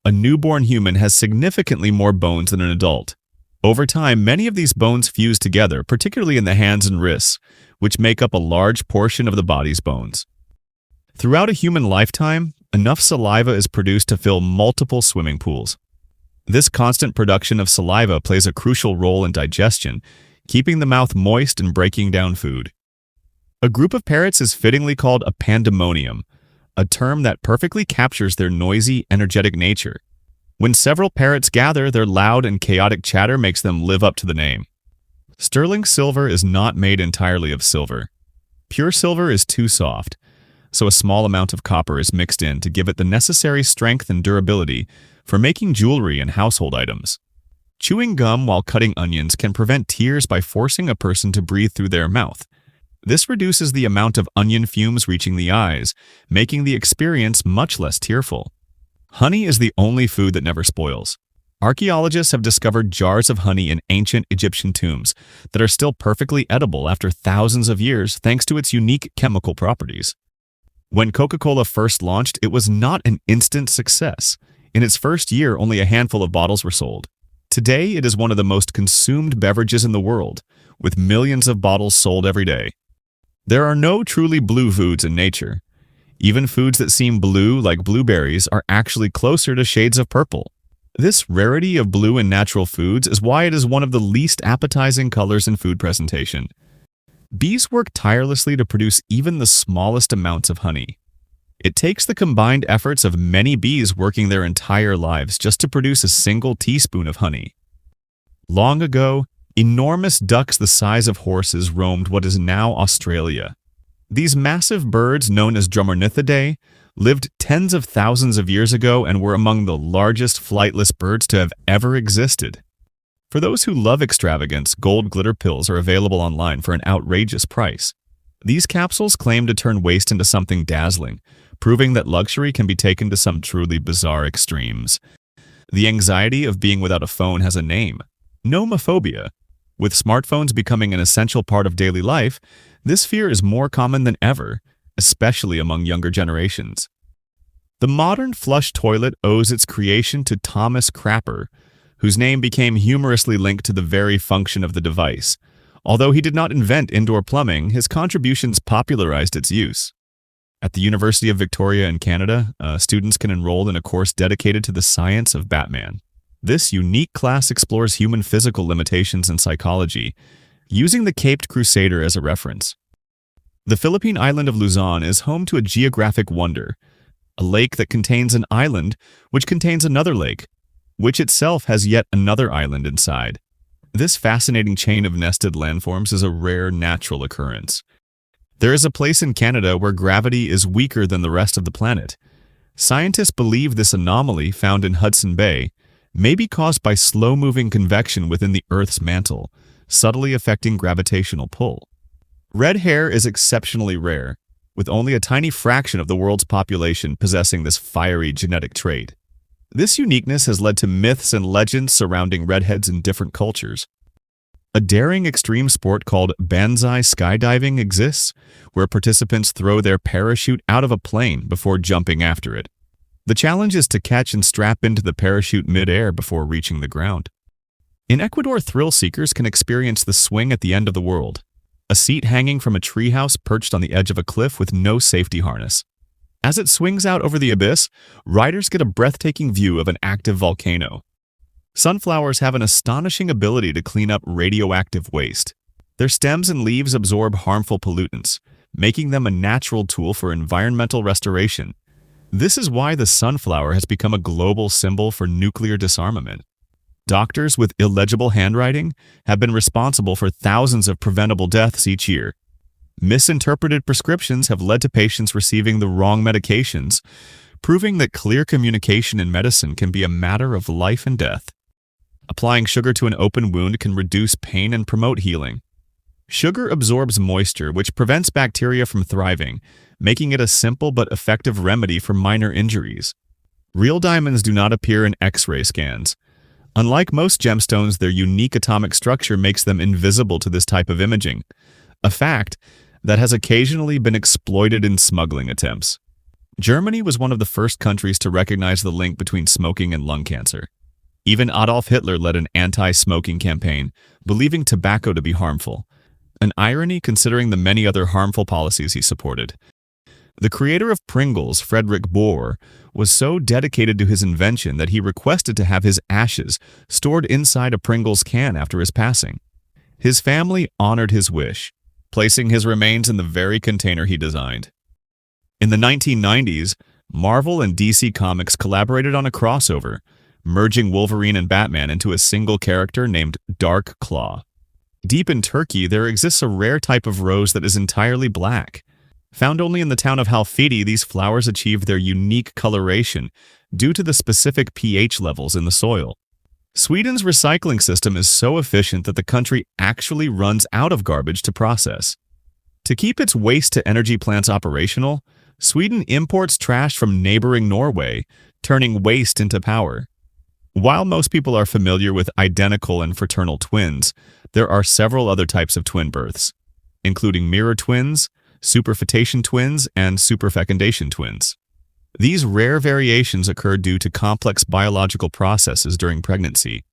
S1: A newborn human has significantly more bones than an adult. Over time, many of these bones fuse together, particularly in the hands and wrists, which make up a large portion of the body's bones. Throughout a human lifetime, enough saliva is produced to fill multiple swimming pools. This constant production of saliva plays a crucial role in digestion, keeping the mouth moist and breaking down food. A group of parrots is fittingly called a pandemonium, a term that perfectly captures their noisy, energetic nature. When several parrots gather, their loud and chaotic chatter makes them live up to the name. Sterling silver is not made entirely of silver. Pure silver is too soft, so a small amount of copper is mixed in to give it the necessary strength and durability for making jewelry and household items. Chewing gum while cutting onions can prevent tears by forcing a person to breathe through their mouth. This reduces the amount of onion fumes reaching the eyes, making the experience much less tearful. Honey is the only food that never spoils. Archaeologists have discovered jars of honey in ancient Egyptian tombs that are still perfectly edible after thousands of years thanks to its unique chemical properties. When Coca-Cola first launched, it was not an instant success. In its first year, only a handful of bottles were sold. Today, it is one of the most consumed beverages in the world, with millions of bottles sold every day. There are no truly blue foods in nature. Even foods that seem blue, like blueberries, are actually closer to shades of purple. This rarity of blue in natural foods is why it is one of the least appetizing colors in food presentation. Bees work tirelessly to produce even the smallest amounts of honey. It takes the combined efforts of many bees working their entire lives just to produce a single teaspoon of honey. Long ago, enormous ducks the size of horses roamed what is now Australia. These massive birds, known as Dromornithidae, lived tens of thousands of years ago and were among the largest flightless birds to have ever existed. For those who love extravagance, gold glitter pills are available online for an outrageous price. These capsules claim to turn waste into something dazzling, proving that luxury can be taken to some truly bizarre extremes. The anxiety of being without a phone has a name: nomophobia. With smartphones becoming an essential part of daily life, this fear is more common than ever, especially among younger generations. The modern flush toilet owes its creation to Thomas Crapper, whose name became humorously linked to the very function of the device. Although he did not invent indoor plumbing, his contributions popularized its use. At the University of Victoria in Canada, students can enroll in a course dedicated to the science of Batman. This unique class explores human physical limitations and psychology, using the Caped Crusader as a reference. The Philippine island of Luzon is home to a geographic wonder, a lake that contains an island which contains another lake, which itself has yet another island inside. This fascinating chain of nested landforms is a rare natural occurrence. There is a place in Canada where gravity is weaker than the rest of the planet. Scientists believe this anomaly, found in Hudson Bay, may be caused by slow-moving convection within the Earth's mantle, subtly affecting gravitational pull. Red hair is exceptionally rare, with only a tiny fraction of the world's population possessing this fiery genetic trait. This uniqueness has led to myths and legends surrounding redheads in different cultures. A daring extreme sport called banzai skydiving exists, where participants throw their parachute out of a plane before jumping after it. The challenge is to catch and strap into the parachute mid-air before reaching the ground. In Ecuador, thrill seekers can experience the swing at the end of the world, a seat hanging from a treehouse perched on the edge of a cliff with no safety harness. As it swings out over the abyss, riders get a breathtaking view of an active volcano. Sunflowers have an astonishing ability to clean up radioactive waste. Their stems and leaves absorb harmful pollutants, making them a natural tool for environmental restoration. This is why the sunflower has become a global symbol for nuclear disarmament. Doctors with illegible handwriting have been responsible for thousands of preventable deaths each year. Misinterpreted prescriptions have led to patients receiving the wrong medications, proving that clear communication in medicine can be a matter of life and death. Applying sugar to an open wound can reduce pain and promote healing. Sugar absorbs moisture, which prevents bacteria from thriving, making it a simple but effective remedy for minor injuries. Real diamonds do not appear in X-ray scans. Unlike most gemstones, their unique atomic structure makes them invisible to this type of imaging, a fact that has occasionally been exploited in smuggling attempts. Germany was one of the first countries to recognize the link between smoking and lung cancer. Even Adolf Hitler led an anti-smoking campaign, believing tobacco to be harmful, an irony considering the many other harmful policies he supported. The creator of Pringles, Frederick Bohr, was so dedicated to his invention that he requested to have his ashes stored inside a Pringles can after his passing. His family honored his wish, placing his remains in the very container he designed. In the 1990s, Marvel and DC Comics collaborated on a crossover, merging Wolverine and Batman into a single character named Dark Claw. Deep in Turkey, there exists a rare type of rose that is entirely black. Found only in the town of Halfeti, these flowers achieve their unique coloration due to the specific pH levels in the soil. Sweden's recycling system is so efficient that the country actually runs out of garbage to process. To keep its waste-to-energy plants operational, Sweden imports trash from neighboring Norway, turning waste into power. While most people are familiar with identical and fraternal twins, there are several other types of twin births, including mirror twins, superfetation twins, and superfecundation twins. These rare variations occur due to complex biological processes during pregnancy.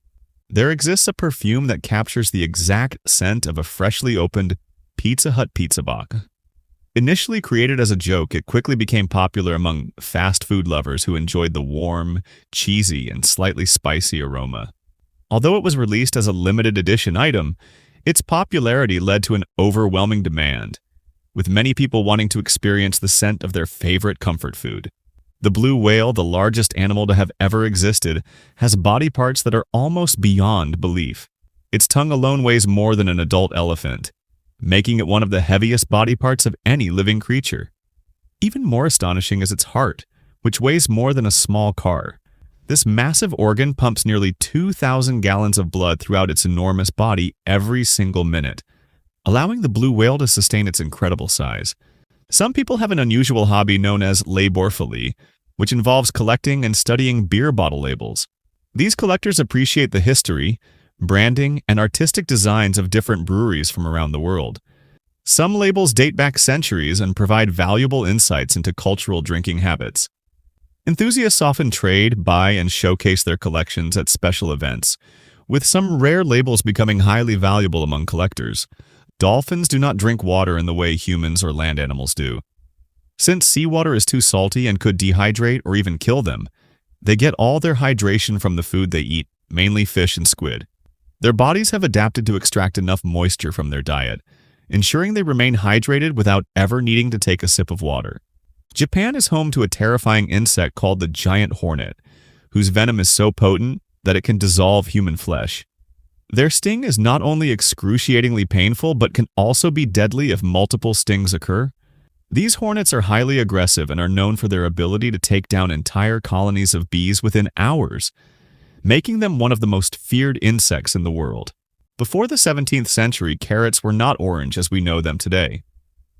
S1: There exists a perfume that captures the exact scent of a freshly opened Pizza Hut pizza box. Initially created as a joke, it quickly became popular among fast food lovers who enjoyed the warm, cheesy, and slightly spicy aroma. Although it was released as a limited edition item, its popularity led to an overwhelming demand, with many people wanting to experience the scent of their favorite comfort food. The blue whale, the largest animal to have ever existed, has body parts that are almost beyond belief. Its tongue alone weighs more than an adult elephant, making it one of the heaviest body parts of any living creature. Even more astonishing is its heart, which weighs more than a small car. This massive organ pumps nearly 2,000 gallons of blood throughout its enormous body every single minute, allowing the blue whale to sustain its incredible size. Some people have an unusual hobby known as laborphilia, which involves collecting and studying beer bottle labels. These collectors appreciate the history, branding, and artistic designs of different breweries from around the world. Some labels date back centuries and provide valuable insights into cultural drinking habits. Enthusiasts often trade, buy, and showcase their collections at special events, with some rare labels becoming highly valuable among collectors. Dolphins do not drink water in the way humans or land animals do. Since seawater is too salty and could dehydrate or even kill them, they get all their hydration from the food they eat, mainly fish and squid. Their bodies have adapted to extract enough moisture from their diet, ensuring they remain hydrated without ever needing to take a sip of water. Japan is home to a terrifying insect called the giant hornet, whose venom is so potent that it can dissolve human flesh. Their sting is not only excruciatingly painful, but can also be deadly if multiple stings occur. These hornets are highly aggressive and are known for their ability to take down entire colonies of bees within hours, making them one of the most feared insects in the world. Before the 17th century, carrots were not orange as we know them today.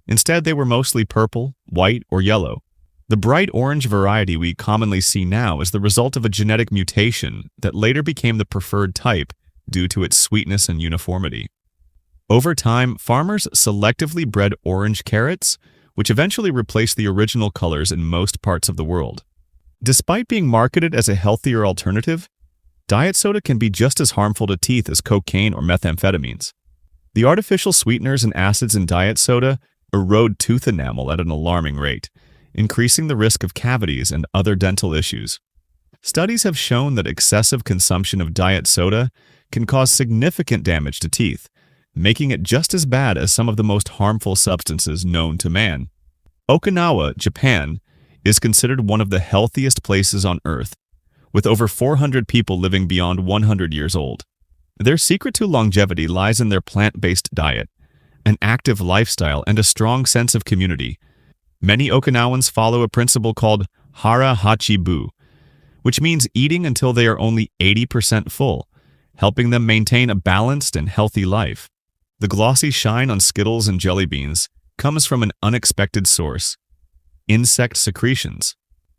S1: Instead, they were mostly purple, white, or yellow. The bright orange variety we commonly see now is the result of a genetic mutation that later became the preferred type due to its sweetness and uniformity. Over time, farmers selectively bred orange carrots, which eventually replaced the original colors in most parts of the world. Despite being marketed as a healthier alternative, diet soda can be just as harmful to teeth as cocaine or methamphetamines. The artificial sweeteners and acids in diet soda erode tooth enamel at an alarming rate, increasing the risk of cavities and other dental issues. Studies have shown that excessive consumption of diet soda can cause significant damage to teeth, making it just as bad as some of the most harmful substances known to man. Okinawa, Japan, is considered one of the healthiest places on Earth, with over 400 people living beyond 100 years old. Their secret to longevity lies in their plant-based diet, an active lifestyle, and a strong sense of community. Many Okinawans follow a principle called hara hachi bu, which means eating until they are only 80% full, helping them maintain a balanced and healthy life. The glossy shine on Skittles and jelly beans comes from an unexpected source: insect secretions.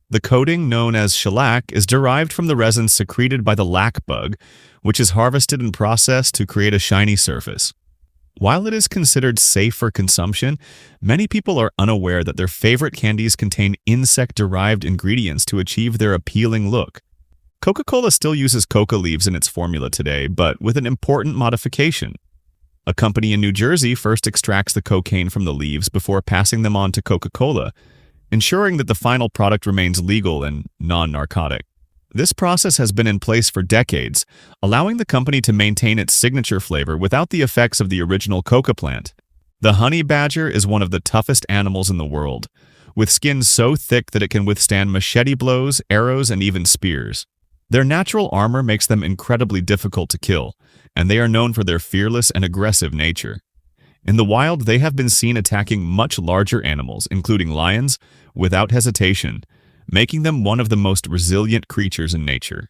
S1: The coating, known as shellac, is derived from the resin secreted by the lac bug, which is harvested and processed to create a shiny surface. While it is considered safe for consumption, many people are unaware that their favorite candies contain insect-derived ingredients to achieve their appealing look. Coca-Cola still uses coca leaves in its formula today, but with an important modification. A company in New Jersey first extracts the cocaine from the leaves before passing them on to Coca-Cola, ensuring that the final product remains legal and non-narcotic. This process has been in place for decades, allowing the company to maintain its signature flavor without the effects of the original coca plant. The honey badger is one of the toughest animals in the world, with skin so thick that it can withstand machete blows, arrows, and even spears. Their natural armor makes them incredibly difficult to kill, and they are known for their fearless and aggressive nature. In the wild, they have been seen attacking much larger animals, including lions, without hesitation, making them one of the most resilient creatures in nature.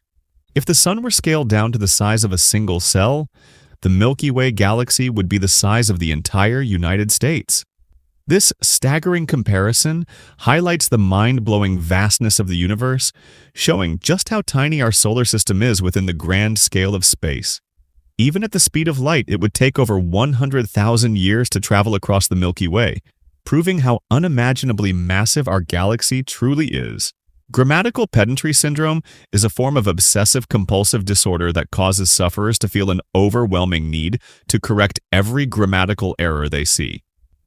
S1: If the sun were scaled down to the size of a single cell, the Milky Way galaxy would be the size of the entire United States. This staggering comparison highlights the mind-blowing vastness of the universe, showing just how tiny our solar system is within the grand scale of space. Even at the speed of light, it would take over 100,000 years to travel across the Milky Way, proving how unimaginably massive our galaxy truly is. Grammatical pedantry syndrome is a form of obsessive-compulsive disorder that causes sufferers to feel an overwhelming need to correct every grammatical error they see.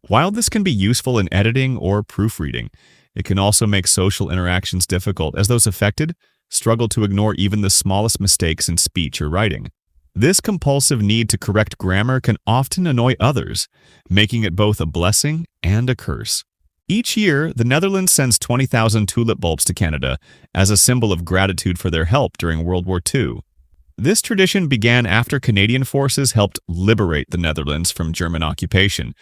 S1: While this can be useful in editing or proofreading, it can also make social interactions difficult, as those affected struggle to ignore even the smallest mistakes in speech or writing. This compulsive need to correct grammar can often annoy others, making it both a blessing and a curse. Each year, the Netherlands sends 20,000 tulip bulbs to Canada as a symbol of gratitude for their help during World War II. This tradition began after Canadian forces helped liberate the Netherlands from German occupation,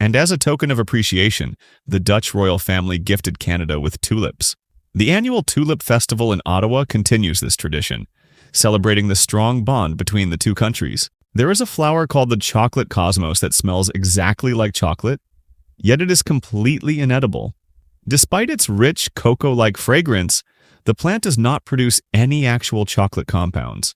S1: and as a token of appreciation, the Dutch royal family gifted Canada with tulips. The annual Tulip Festival in Ottawa continues this tradition, celebrating the strong bond between the two countries. There is a flower called the chocolate cosmos that smells exactly like chocolate, yet it is completely inedible. Despite its rich, cocoa-like fragrance, the plant does not produce any actual chocolate compounds.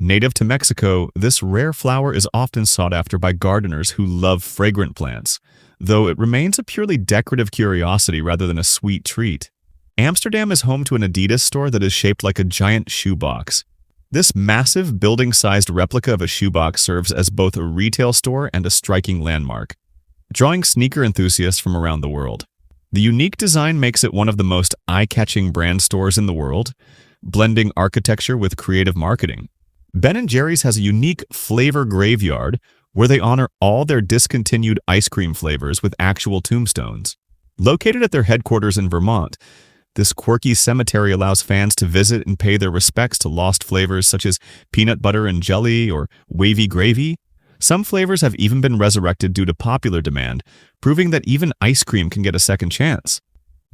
S1: Native to Mexico, this rare flower is often sought after by gardeners who love fragrant plants, though it remains a purely decorative curiosity rather than a sweet treat. Amsterdam is home to an Adidas store that is shaped like a giant shoebox. This massive, building-sized replica of a shoebox serves as both a retail store and a striking landmark, drawing sneaker enthusiasts from around the world. The unique design makes it one of the most eye-catching brand stores in the world, blending architecture with creative marketing. Ben & Jerry's has a unique flavor graveyard where they honor all their discontinued ice cream flavors with actual tombstones. Located at their headquarters in Vermont, this quirky cemetery allows fans to visit and pay their respects to lost flavors such as peanut butter and jelly or wavy gravy. Some flavors have even been resurrected due to popular demand, proving that even ice cream can get a second chance.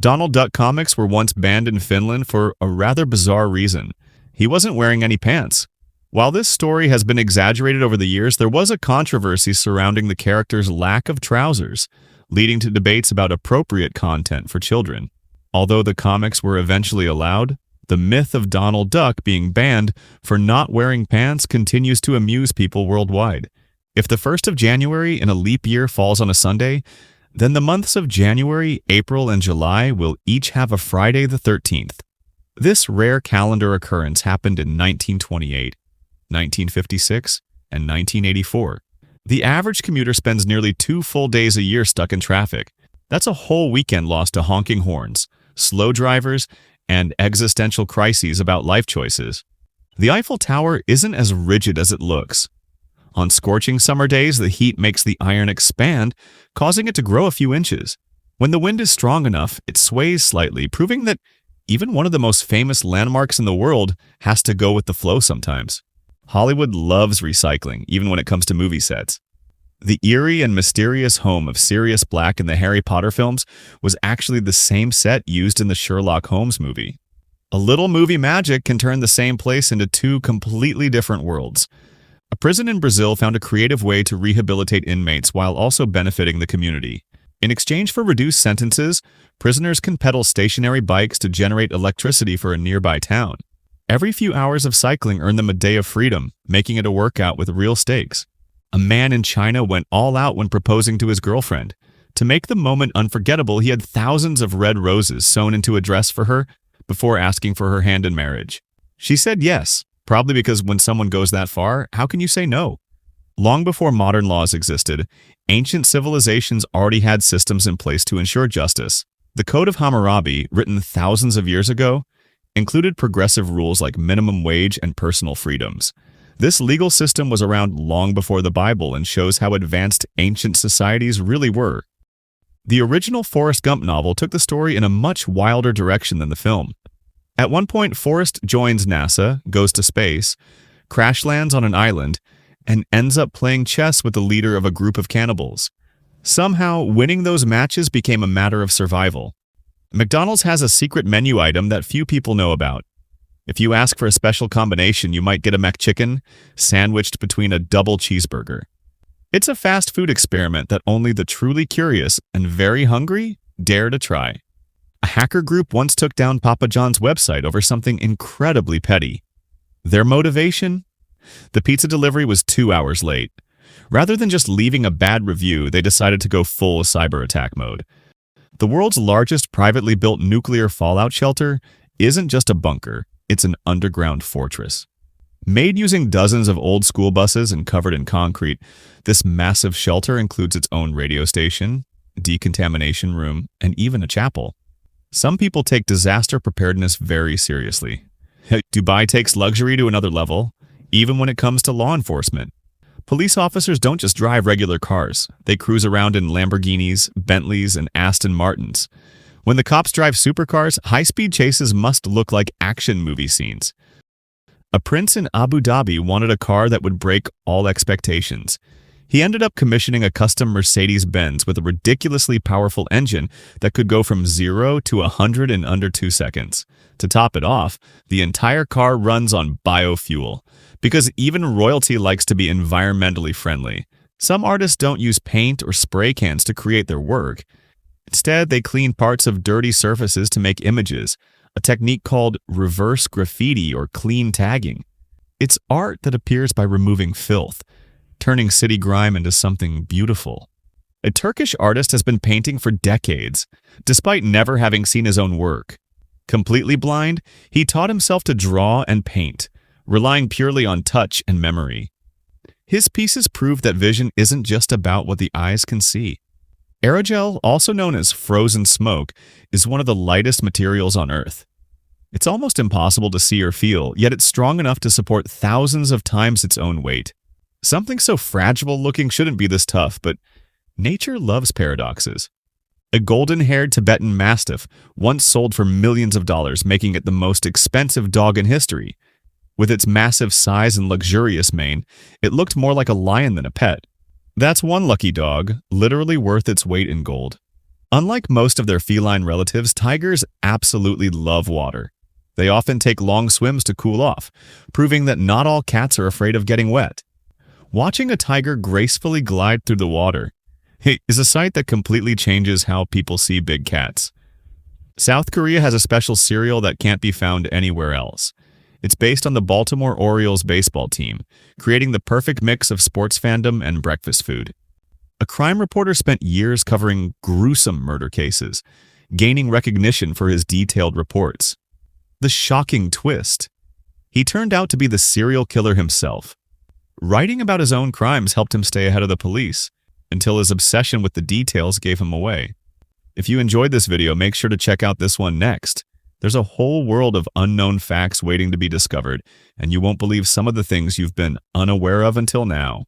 S1: Donald Duck comics were once banned in Finland for a rather bizarre reason. He wasn't wearing any pants. While this story has been exaggerated over the years, there was a controversy surrounding the character's lack of trousers, leading to debates about appropriate content for children. Although the comics were eventually allowed, the myth of Donald Duck being banned for not wearing pants continues to amuse people worldwide. If the 1st of January in a leap year falls on a Sunday, then the months of January, April, and July will each have a Friday the 13th. This rare calendar occurrence happened in 1928, 1956, and 1984. The average commuter spends nearly 2 full days a year stuck in traffic. That's a whole weekend lost to honking horns, slow drivers, and existential crises about life choices. The Eiffel Tower isn't as rigid as it looks. On scorching summer days, the heat makes the iron expand, causing it to grow a few inches. When the wind is strong enough, it sways slightly, proving that even one of the most famous landmarks in the world has to go with the flow sometimes. Hollywood loves recycling, even when it comes to movie sets. The eerie and mysterious home of Sirius Black in the Harry Potter films was actually the same set used in the Sherlock Holmes movie. A little movie magic can turn the same place into two completely different worlds. A prison in Brazil found a creative way to rehabilitate inmates while also benefiting the community. In exchange for reduced sentences, prisoners can pedal stationary bikes to generate electricity for a nearby town. Every few hours of cycling earned them a day of freedom, making it a workout with real stakes. A man in China went all out when proposing to his girlfriend. To make the moment unforgettable, he had thousands of red roses sewn into a dress for her before asking for her hand in marriage. She said yes, probably because when someone goes that far, how can you say no? Long before modern laws existed, ancient civilizations already had systems in place to ensure justice. The Code of Hammurabi, written thousands of years ago, included progressive rules like minimum wage and personal freedoms. This legal system was around long before the Bible and shows how advanced ancient societies really were. The original Forrest Gump novel took the story in a much wilder direction than the film. At one point, Forrest joins NASA, goes to space, crash lands on an island, and ends up playing chess with the leader of a group of cannibals. Somehow, winning those matches became a matter of survival. McDonald's has a secret menu item that few people know about. If you ask for a special combination, you might get a McChicken sandwiched between a double cheeseburger. It's a fast food experiment that only the truly curious and very hungry dare to try. A hacker group once took down Papa John's website over something incredibly petty. Their motivation? The pizza delivery was 2 hours late. Rather than just leaving a bad review, they decided to go full cyber attack mode. The world's largest privately built nuclear fallout shelter isn't just a bunker, it's an underground fortress. Made using dozens of old school buses and covered in concrete, this massive shelter includes its own radio station, decontamination room, and even a chapel. Some people take disaster preparedness very seriously. Dubai takes luxury to another level, even when it comes to law enforcement. Police officers don't just drive regular cars. They cruise around in Lamborghinis, Bentleys, and Aston Martins. When the cops drive supercars, high-speed chases must look like action movie scenes. A prince in Abu Dhabi wanted a car that would break all expectations. He ended up commissioning a custom Mercedes-Benz with a ridiculously powerful engine that could go from 0 to 100 in under 2 seconds. To top it off, the entire car runs on biofuel. Because even royalty likes to be environmentally friendly. Some artists don't use paint or spray cans to create their work. Instead, they clean parts of dirty surfaces to make images, a technique called reverse graffiti or clean tagging. It's art that appears by removing filth, turning city grime into something beautiful. A Turkish artist has been painting for decades, despite never having seen his own work. Completely blind, he taught himself to draw and paint, relying purely on touch and memory. His pieces prove that vision isn't just about what the eyes can see. Aerogel, also known as frozen smoke, is one of the lightest materials on Earth. It's almost impossible to see or feel, yet it's strong enough to support thousands of times its own weight. Something so fragile looking shouldn't be this tough, but nature loves paradoxes. A golden-haired Tibetan Mastiff once sold for millions of dollars, making it the most expensive dog in history. With its massive size and luxurious mane, it looked more like a lion than a pet. That's one lucky dog, literally worth its weight in gold. Unlike most of their feline relatives, tigers absolutely love water. They often take long swims to cool off, proving that not all cats are afraid of getting wet. Watching a tiger gracefully glide through the water is a sight that completely changes how people see big cats. South Korea has a special cereal that can't be found anywhere else. It's based on the Baltimore Orioles baseball team, creating the perfect mix of sports fandom and breakfast food. A crime reporter spent years covering gruesome murder cases, gaining recognition for his detailed reports. The shocking twist: he turned out to be the serial killer himself. Writing about his own crimes helped him stay ahead of the police, until his obsession with the details gave him away. If you enjoyed this video, make sure to check out this one next. There's a whole world of unknown facts waiting to be discovered, and you won't believe some of the things you've been unaware of until now.